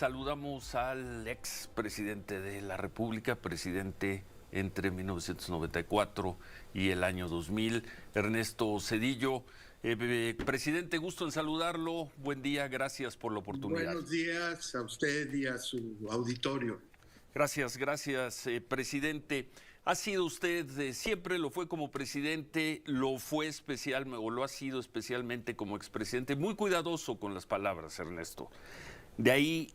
saludamos al ex presidente de la República, presidente entre 1994 y el año 2000, Ernesto Zedillo. Presidente, gusto en saludarlo. Buen día, gracias por la oportunidad. Buenos días a usted y a su auditorio. Gracias, presidente. Ha sido usted, siempre lo fue como presidente, lo fue o lo ha sido especialmente como expresidente, muy cuidadoso con las palabras, Ernesto. De ahí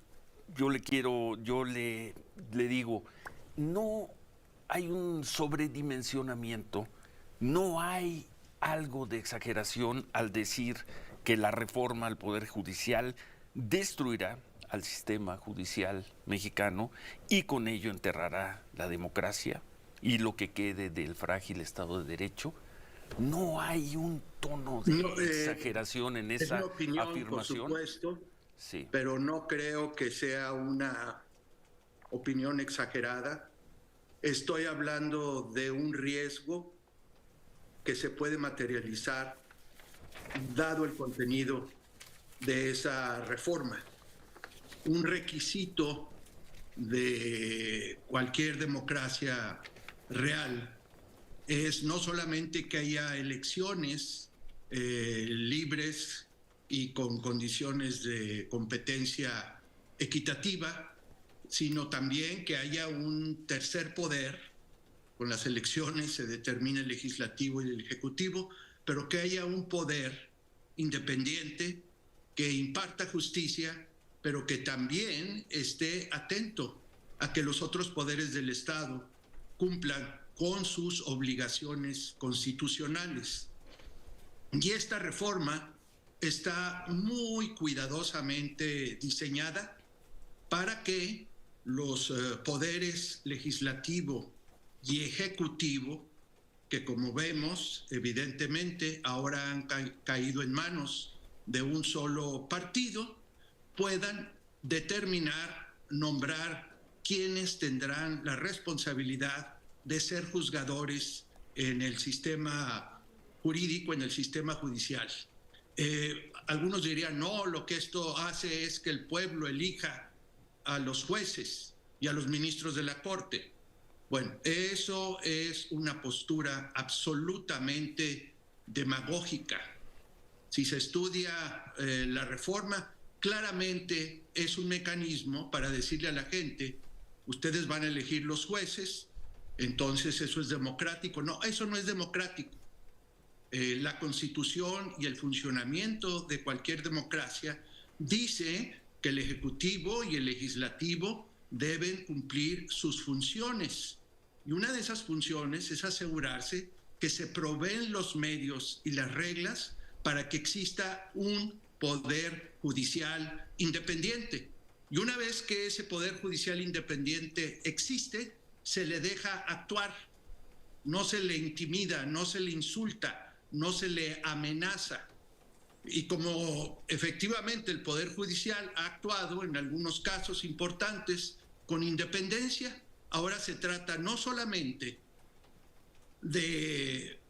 yo le digo, no hay un sobredimensionamiento, no hay algo de exageración al decir que la reforma al Poder Judicial destruirá al sistema judicial mexicano y con ello enterrará la democracia y lo que quede del frágil Estado de Derecho. No hay un tono de exageración en esa opinión, afirmación. por supuesto, sí. Pero no creo que sea una opinión exagerada. Estoy hablando de un riesgo que se puede materializar dado el contenido de esa reforma. Un requisito de cualquier democracia real es no solamente que haya elecciones libres y con condiciones de competencia equitativa, sino también que haya un tercer poder. Con las elecciones se determina el legislativo y el ejecutivo, pero que haya un poder independiente que imparta justicia, pero que también esté atento a que los otros poderes del Estado cumplan con sus obligaciones constitucionales. Y esta reforma está muy cuidadosamente diseñada para que los poderes legislativo y ejecutivo, que como vemos, evidentemente ahora han caído en manos de un solo partido, puedan determinar, nombrar quienes tendrán la responsabilidad de ser juzgadores en el sistema jurídico, en el sistema judicial. Algunos dirían, no, lo que esto hace es que el pueblo elija a los jueces y a los ministros de la Corte. Bueno, eso es una postura absolutamente demagógica. Si se estudia la reforma, claramente es un mecanismo para decirle a la gente, ustedes van a elegir los jueces, entonces eso es democrático. No, eso no es democrático. La Constitución y el funcionamiento de cualquier democracia dice que el Ejecutivo y el Legislativo deben cumplir sus funciones. Y una de esas funciones es asegurarse que se proveen los medios y las reglas para que exista un poder judicial independiente. Y una vez que ese poder judicial independiente existe, se le deja actuar. No se le intimida, no se le insulta, no se le amenaza. Y como efectivamente el Poder Judicial ha actuado en algunos casos importantes con independencia, ahora se trata no solamente de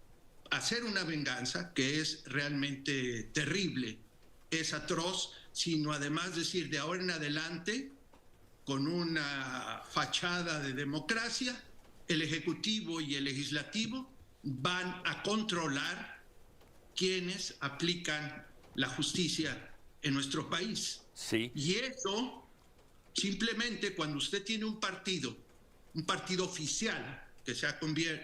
hacer una venganza, que es realmente terrible, es atroz, sino además decir de ahora en adelante, con una fachada de democracia, el Ejecutivo y el Legislativo van a controlar quienes aplican la justicia en nuestro país. Sí. Y eso, simplemente cuando usted tiene un partido oficial que se ha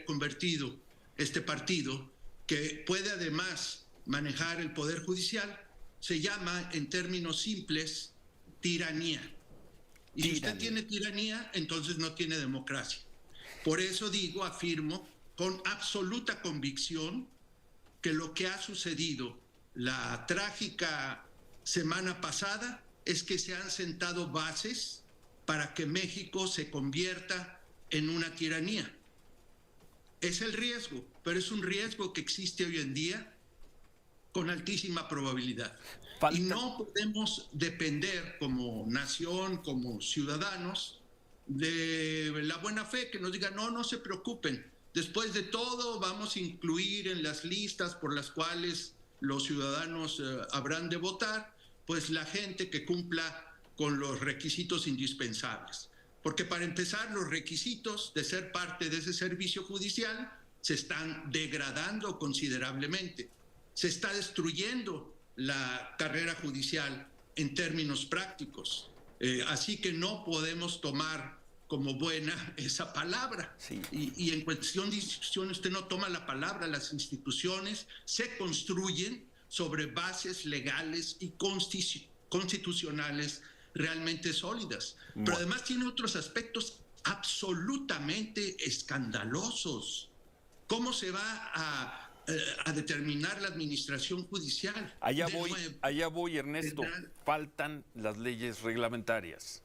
convertido este partido, que puede además manejar el Poder Judicial, se llama en términos simples tiranía. Y si usted tiene tiranía, entonces no tiene democracia. Por eso afirmo con absoluta convicción que lo que ha sucedido la trágica semana pasada es que se han sentado bases para que México se convierta en una tiranía. Es el riesgo, pero es un riesgo que existe hoy en día con altísima probabilidad. Y no podemos depender como nación, como ciudadanos, de la buena fe que nos diga, no se preocupen, después de todo vamos a incluir en las listas por las cuales los ciudadanos habrán de votar, pues la gente que cumpla con los requisitos indispensables. Porque para empezar, los requisitos de ser parte de ese servicio judicial se están degradando considerablemente. Se está destruyendo la carrera judicial en términos prácticos. Así que no podemos tomar como buena esa palabra. Sí. Y en cuestión de instituciones, usted no toma la palabra. Las instituciones se construyen sobre bases legales y constitucionales realmente sólidas. Pero además tiene otros aspectos absolutamente escandalosos. ¿Cómo se va a determinar la administración judicial? Allá voy, Ernesto. Faltan las leyes reglamentarias.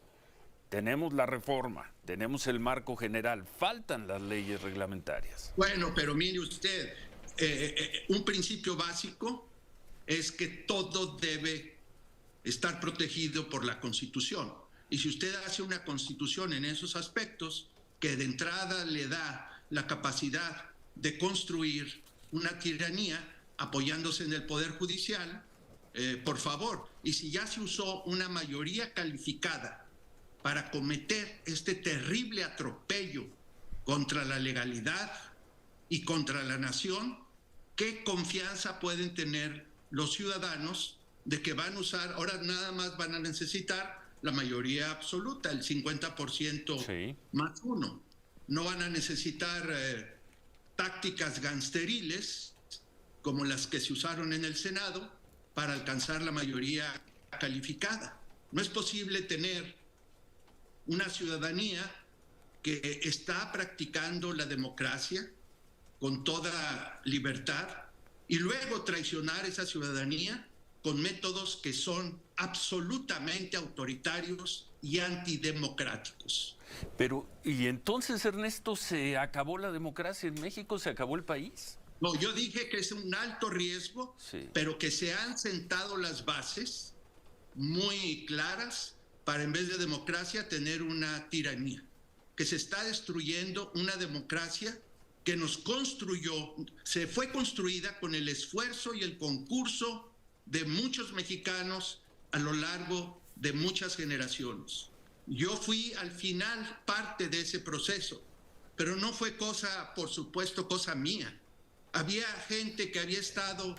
Tenemos la reforma, tenemos el marco general, faltan las leyes reglamentarias. Bueno, pero mire usted, un principio básico es que todo debe estar protegido por la Constitución. Y si usted hace una Constitución en esos aspectos, que de entrada le da la capacidad de construir una tiranía apoyándose en el Poder Judicial, por favor. Y si ya se usó una mayoría calificada para cometer este terrible atropello contra la legalidad y contra la nación, ¿qué confianza pueden tener los ciudadanos de que van a usar, ahora nada más van a necesitar la mayoría absoluta, el 50% sí, más uno? No van a necesitar tácticas gangsteriles como las que se usaron en el Senado para alcanzar la mayoría calificada. No es posible tener una ciudadanía que está practicando la democracia con toda libertad y luego traicionar esa ciudadanía con métodos que son absolutamente autoritarios y antidemocráticos. Pero, ¿y entonces, Ernesto, se acabó la democracia en México? ¿Se acabó el país? No, yo dije que es un alto riesgo, sí, pero que se han sentado las bases muy claras para, en vez de democracia, tener una tiranía. Que se está destruyendo una democracia que nos construyó, se fue construida con el esfuerzo y el concurso de muchos mexicanos a lo largo de muchas generaciones. Yo fui al final parte de ese proceso, pero no fue cosa, por supuesto, cosa mía. Había gente que había estado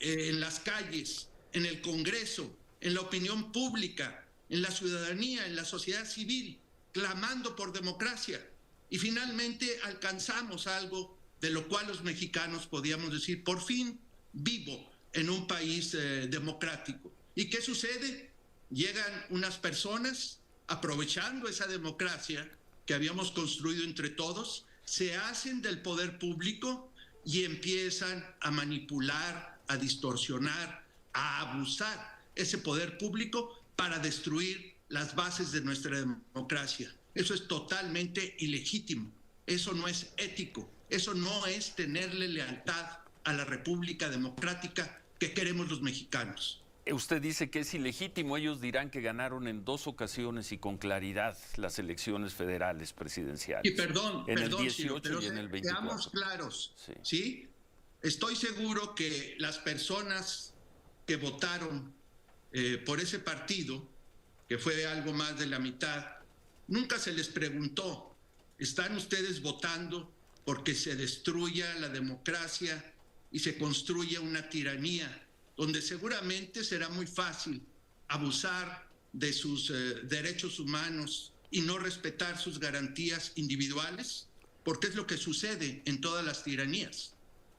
en las calles, en el Congreso, en la opinión pública, en la ciudadanía, en la sociedad civil, clamando por democracia. Y finalmente alcanzamos algo de lo cual los mexicanos podíamos decir, por fin vivo en un país democrático. ¿Y qué sucede? Llegan unas personas aprovechando esa democracia que habíamos construido entre todos, se hacen del poder público y empiezan a manipular, a distorsionar, a abusar ese poder público para destruir las bases de nuestra democracia. Eso es totalmente ilegítimo, eso no es ético, eso no es tenerle lealtad a la República Democrática que queremos los mexicanos. Usted dice que es ilegítimo, ellos dirán que ganaron en 2 ocasiones y con claridad las elecciones federales presidenciales. Y perdón, el 18 señor, pero y en el 24. Seamos claros, ¿sí? Estoy seguro que las personas que votaron por ese partido, que fue algo más de la mitad, nunca se les preguntó, ¿están ustedes votando porque se destruya la democracia y se construya una tiranía donde seguramente será muy fácil abusar de sus derechos humanos y no respetar sus garantías individuales? Porque es lo que sucede en todas las tiranías.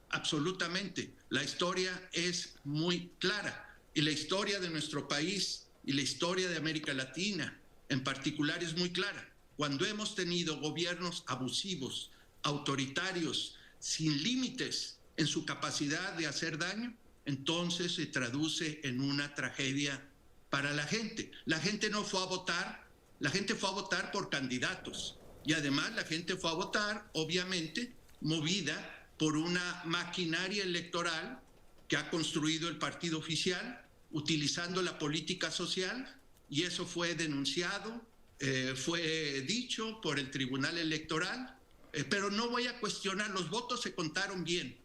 Absolutamente. La historia es muy clara. Y la historia de nuestro país y la historia de América Latina en particular es muy clara. Cuando hemos tenido gobiernos abusivos, autoritarios, sin límites en su capacidad de hacer daño, entonces se traduce en una tragedia para la gente. La gente no fue a votar, la gente fue a votar por candidatos. Y además la gente fue a votar, obviamente, movida por una maquinaria electoral que ha construido el partido oficial, utilizando la política social, y eso fue denunciado, fue dicho por el Tribunal Electoral, pero no voy a cuestionar, los votos se contaron bien.